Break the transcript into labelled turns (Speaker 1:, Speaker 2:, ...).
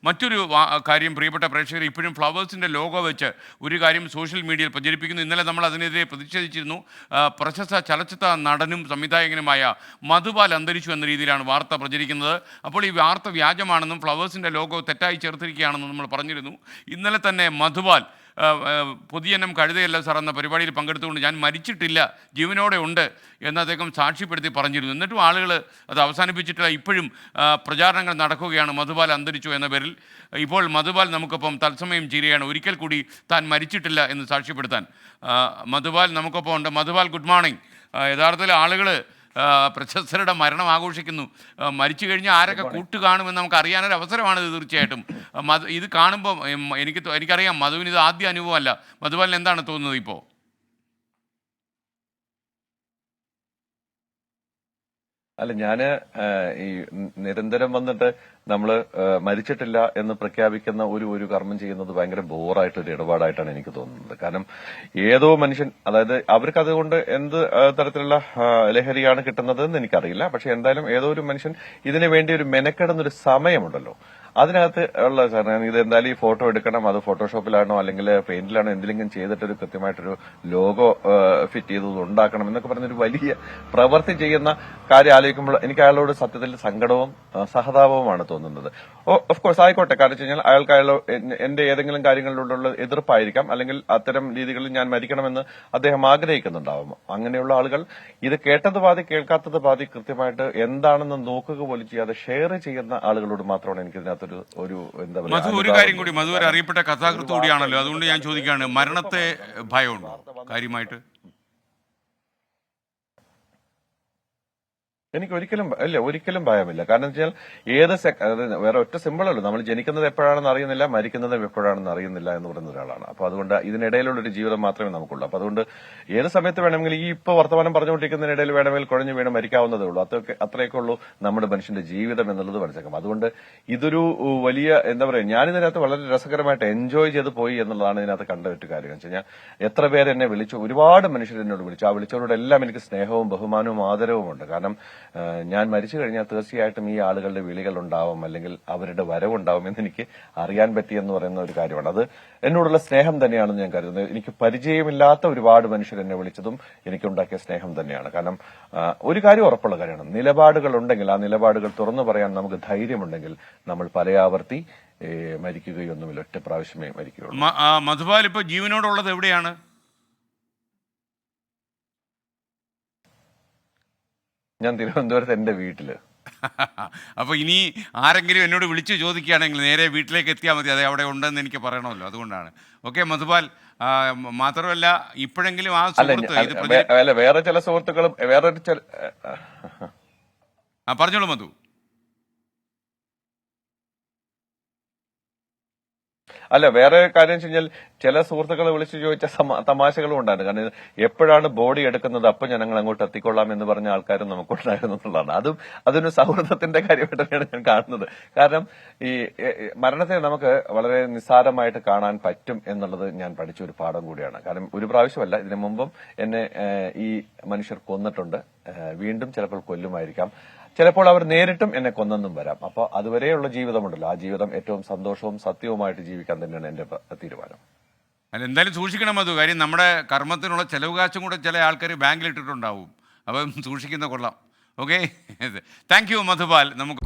Speaker 1: മറ്റൊരു കാര്യം പ്രിയപ്പെട്ട പ്രേക്ഷകർ ഇപ്പോഴും ഫ്ലവേഴ്സിൻ്റെ ലോഗോ വെച്ച് ഒരു കാര്യം സോഷ്യൽ മീഡിയയിൽ പ്രചരിപ്പിക്കുന്നു. ഇന്നലെ നമ്മൾ അതിനെതിരെ പ്രതിഷേധിച്ചിരുന്നു. പ്രശസ്ത ചലച്ചിത്ര നടനും സംവിധായകനുമായ മധുപാൽ അന്തരിച്ചു എന്ന രീതിയിലാണ് വാർത്ത പ്രചരിക്കുന്നത്. അപ്പോൾ ഈ വാർത്ത വ്യാജമാണെന്നും ഫ്ലവേഴ്സിൻ്റെ ലോഗോ തെറ്റായി ചേർത്തിരിക്കുകയാണെന്നും നമ്മൾ പറഞ്ഞിരുന്നു. ഇന്നലെ തന്നെ മധുപാൽ പൊതുജനം കഴുതയല്ല സാർ എന്ന പരിപാടിയിൽ പങ്കെടുത്തുകൊണ്ട് ഞാൻ മരിച്ചിട്ടില്ല, ജീവനോടെ ഉണ്ട് എന്ന് അദ്ദേഹം സാക്ഷ്യപ്പെടുത്തി പറഞ്ഞിരുന്നു. എന്നിട്ടും ആളുകൾ അത് അവസാനിപ്പിച്ചിട്ടില്ല. ഇപ്പോഴും പ്രചാരണങ്ങൾ നടക്കുകയാണ് മധുപാൽ അന്തരിച്ചു എന്ന പേരിൽ. ഇപ്പോൾ മധുപാൽ നമുക്കൊപ്പം തത്സമയം ചേരുകയാണ്. ഒരിക്കൽ കൂടി താൻ മരിച്ചിട്ടില്ല എന്ന് സാക്ഷ്യപ്പെടുത്താൻ മധുപാൽ നമുക്കൊപ്പം ഉണ്ട്. Madhupal, good morning. യഥാർത്ഥത്തിൽ ആളുകൾ പ്രശസ്തരുടെ മരണം ആഘോഷിക്കുന്നു. മരിച്ചു കഴിഞ്ഞാൽ ആരൊക്കെ കൂട്ട് കാണുമെന്ന് നമുക്ക് അറിയാനൊരു അവസരമാണിത്. തീർച്ചയായിട്ടും ഇത് കാണുമ്പോൾ എനിക്കറിയാം മധുവിന് ഇത് ആദ്യ അനുഭവമല്ല. മധുപാലിന് എന്താണ് തോന്നുന്നത് ഇപ്പോൾ?
Speaker 2: അല്ല, ഞാന് ഈ നിരന്തരം വന്നിട്ട് നമ്മള് മരിച്ചിട്ടില്ല എന്ന് പ്രഖ്യാപിക്കുന്ന ഒരു കർമ്മം ചെയ്യുന്നത് ഭയങ്കര ബോറായിട്ടൊരു ഇടപാടായിട്ടാണ് എനിക്ക് തോന്നുന്നത്. കാരണം ഏതോ മനുഷ്യൻ, അതായത് അവർക്ക് അതുകൊണ്ട് എന്ത് തരത്തിലുള്ള ലഹരിയാണ് കിട്ടുന്നതെന്ന് എനിക്കറിയില്ല. പക്ഷെ എന്തായാലും ഏതോ ഒരു മനുഷ്യൻ ഇതിനു വേണ്ടി ഒരു മെനക്കെടുന്നൊരു സമയമുണ്ടല്ലോ, അതിനകത്ത് ഉള്ള കാരണം ഇത് എന്തായാലും ഈ ഫോട്ടോ എടുക്കണം, അത് ഫോട്ടോഷോപ്പിലാണോ അല്ലെങ്കിൽ പെയിന്റിലാണോ എന്തെങ്കിലും ചെയ്തിട്ടൊരു കൃത്യമായിട്ടൊരു ലോഗോ ഫിറ്റ് ചെയ്തത് ഉണ്ടാക്കണം എന്നൊക്കെ പറഞ്ഞൊരു വലിയ പ്രവൃത്തി ചെയ്യുന്ന കാര്യം ആലോചിക്കുമ്പോൾ എനിക്ക് അയാളോട് സത്യത്തിൽ സങ്കടവും സഹതാപവുമാണ് തോന്നുന്നത്. ഓഫ് കോഴ്സ് ആയിക്കോട്ടെ, കാരണം വെച്ച് കഴിഞ്ഞാൽ അയാൾക്ക് എന്റെ ഏതെങ്കിലും കാര്യങ്ങളിലുള്ള എതിർപ്പായിരിക്കാം, അല്ലെങ്കിൽ അത്തരം രീതികളിൽ ഞാൻ മരിക്കണമെന്ന് അദ്ദേഹം ആഗ്രഹിക്കുന്നുണ്ടാവും. അങ്ങനെയുള്ള ആളുകൾ ഇത് കേട്ടത് പാതി കേൾക്കാത്തത് പാതി കൃത്യമായിട്ട് എന്താണെന്ന് നോക്കുക പോലും ചെയ്യാതെ ഷെയർ ചെയ്യുന്ന ആളുകളോട് മാത്രമാണ് എനിക്ക് ഇതിനകത്ത്
Speaker 1: മധു, ഒരു കാര്യം കൂടി, മധു ഒരു അറിയപ്പെട്ട കഥാകൃത്ത് കൂടിയാണല്ലോ, അതുകൊണ്ട് ഞാൻ ചോദിക്കുകയാണ്, മരണത്തെ ഭയമുണ്ടോ കാര്യമായിട്ട്?
Speaker 2: എനിക്ക് ഒരിക്കലും ഭയമില്ല. കാരണം വെച്ചാൽ വേറെ ഒറ്റ സിമ്പിളല്ലോ, നമ്മൾ ജനിക്കുന്നത് എപ്പോഴാണെന്ന് അറിയുന്നില്ല, മരിക്കുന്നത് എപ്പോഴാണെന്ന് അറിയുന്നില്ല എന്ന് പറയുന്ന ഒരാളാണ്. അപ്പൊ അതുകൊണ്ട് ഇതിനിടയിലുള്ള ഒരു ജീവിതം മാത്രമേ നമുക്കുള്ളൂ. അപ്പൊ അതുകൊണ്ട് ഏത് സമയത്ത് വേണമെങ്കിൽ ഈ ഇപ്പൊ വർത്തമാനം പറഞ്ഞുകൊണ്ടിരിക്കുന്നതിനിടയിൽ വേണമെങ്കിൽ കുഴഞ്ഞു വീണ് മരിക്കാവുന്നതേ ഉള്ളൂ. അത്രയൊക്കെ ഉള്ളൂ നമ്മുടെ മനുഷ്യന്റെ ജീവിതം എന്നുള്ളത് മനസ്സിലാക്കാം. അതുകൊണ്ട് ഇതൊരു വലിയ എന്താ പറയുക, ഞാനിതിനകത്ത് വളരെ രസകരമായിട്ട് എൻജോയ് ചെയ്ത് പോയി എന്നുള്ളതാണ് ഇതിനകത്ത് കണ്ട ഒരു കാര്യം. എന്ന് വെച്ചാൽ എത്ര പേര് എന്നെ വിളിച്ചു, ഒരുപാട് മനുഷ്യർ എന്നോട് വിളിച്ചു. ആ വിളിച്ചവരോടെല്ലാം എനിക്ക് സ്നേഹവും ബഹുമാനവും ആദരവും ഉണ്ട്. കാരണം ഞാൻ മരിച്ചു കഴിഞ്ഞാൽ തീർച്ചയായിട്ടും ഈ ആളുകളുടെ വിളികൾ ഉണ്ടാവും, അല്ലെങ്കിൽ അവരുടെ വരവുണ്ടാവും എന്ന് എനിക്ക് അറിയാൻ പറ്റിയെന്ന് പറയുന്ന ഒരു കാര്യമാണ്. അത് എന്നോടുള്ള സ്നേഹം തന്നെയാണെന്ന് ഞാൻ കരുതുന്നത്. എനിക്ക് പരിചയമില്ലാത്ത ഒരുപാട് മനുഷ്യർ എന്നെ വിളിച്ചതും എനിക്കുണ്ടാക്കിയ സ്നേഹം തന്നെയാണ്. കാരണം ഒരു കാര്യം ഉറപ്പുള്ള കാര്യമാണ്, നിലപാടുകൾ ഉണ്ടെങ്കിൽ ആ നിലപാടുകൾ തുറന്നു പറയാൻ നമുക്ക് ധൈര്യമുണ്ടെങ്കിൽ നമ്മൾ പലയാവർത്തി മരിക്കുകയൊന്നുമില്ല, ഒറ്റ പ്രാവശ്യമേ മരിക്കുകയുള്ളൂ.
Speaker 1: മധുപാൽ ഇപ്പോൾ ജീവനോടുള്ളത് എവിടെയാണ്?
Speaker 2: ഞാൻ തിരുവനന്തപുരത്ത് എന്റെ വീട്ടില്.
Speaker 1: അപ്പൊ ഇനി ആരെങ്കിലും എന്നോട് വിളിച്ചു ചോദിക്കുകയാണെങ്കിൽ നേരെ വീട്ടിലേക്ക് എത്തിയാൽ മതി, അതെ അവിടെ ഉണ്ടെന്ന് എനിക്ക് പറയണമല്ലോ, അതുകൊണ്ടാണ്. ഓക്കെ മധുപാൽ, മാത്രമല്ല ഇപ്പോഴെങ്കിലും ആ സുഹൃത്ത്
Speaker 2: വേറെ ചില സുഹൃത്തുക്കളും
Speaker 1: പറഞ്ഞോളൂ മധു.
Speaker 2: അല്ല, വേറെ കാര്യം വെച്ച് കഴിഞ്ഞാൽ ചില സുഹൃത്തുക്കളെ വിളിച്ചു ചോദിച്ച തമാശകളും ഉണ്ടായിരുന്നു. കാരണം എപ്പോഴാണ് ബോഡി എടുക്കുന്നത് അപ്പൊ ഞങ്ങൾ അങ്ങോട്ട് എത്തിക്കൊള്ളാം എന്ന് പറഞ്ഞ ആൾക്കാരും നമുക്കുണ്ടായിരുന്നു എന്നുള്ളതാണ്. അതൊരു സൗഹൃദത്തിന്റെ കാര്യമായിട്ട് തന്നെയാണ് ഞാൻ കാണുന്നത്. കാരണം ഈ മരണത്തെ നമുക്ക് വളരെ നിസ്സാരമായിട്ട് കാണാൻ പറ്റും എന്നുള്ളത് ഞാൻ പഠിച്ച ഒരു പാഠം കൂടിയാണ്. കാരണം ഒരു പ്രാവശ്യമല്ല, ഇതിനു മുമ്പും എന്നെ ഈ മനുഷ്യർ കൊന്നിട്ടുണ്ട്, വീണ്ടും ചിലപ്പോൾ കൊല്ലുമായിരിക്കാം, ചിലപ്പോൾ അവർ നേരിട്ടും എന്നെ കൊന്നെന്നും വരാം. അപ്പൊ അതുവരെയുള്ള ജീവിതമുണ്ടല്ലോ, ആ ജീവിതം ഏറ്റവും സന്തോഷവും സത്യവുമായിട്ട് ജീവിക്കാൻ തന്നെയാണ് എന്റെ തീരുമാനം.
Speaker 1: അല്ല, എന്തായാലും സൂക്ഷിക്കണം അത്. കാര്യം നമ്മുടെ കർമ്മത്തിനുള്ള ചെലവ് കാശും കൂടെ ചില ആൾക്കാർ ബാങ്കിൽ ഇട്ടിട്ടുണ്ടാവും, അപ്പം സൂക്ഷിക്കുന്ന കൊള്ളാം. Okay, thank you Madhupal. നമുക്ക്